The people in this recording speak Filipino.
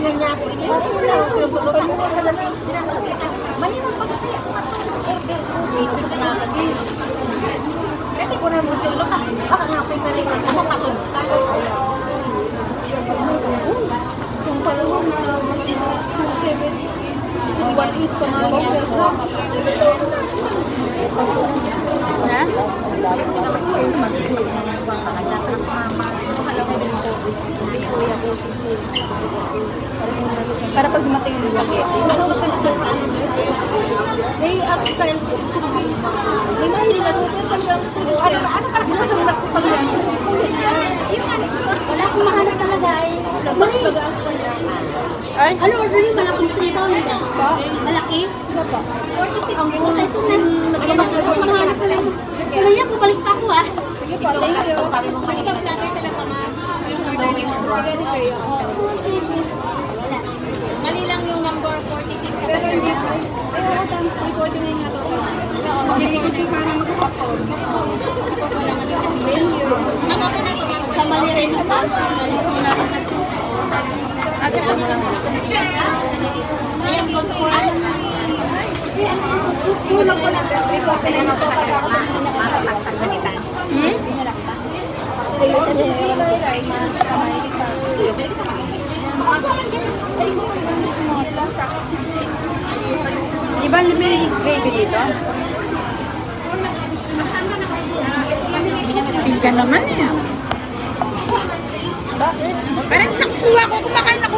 lang niya ako. Sinusunod ako sa kalas. Mali mo pagkakaya ko order ko. Basic na nakagin. Kasi ko na mo sila ka. Baka nga pa yung peringan. Ako patulog ka. Kung pala mo na 270. Kasi 1.8 pa nga yung order ko. 7,000 na. Na? Para pag dumating yung spaghetti. May style ko. May mahilig ako. Pero pag nasa rin ako pag yan. Wala akong mahanap talaga eh. Labas baga ako pa niya. Ay, Ano order niyo? Malaking 3,000 ah. Malaki? Iba pa. 46. Bakit ito na? Naglabas na ako. Mahanap ka lang. Wala yan, bumalik pa ako ah. Sige pa, thank you. Basta platter talaga ma. Mali lang yung number 46. Pero hindi ko. Ay, ako saan? 349 nga to. Hindi ko sana mag-upload. Tapos wala nga yung menu. Tama ko na ito. Kamali rin siya pa. Kamali ko na rin kasi. Ate po dito sila. Ayan, ko sa Quran. Inulang ko na. 349 nga to. Kasi ako hindi niya nakita. Hindi niya nakita. Kasi hindi ba yung Ray na kamahilig pa. di ba may gravy dito? Sinja naman eh. Bakit? Parang nakuha ko, kumakain ako.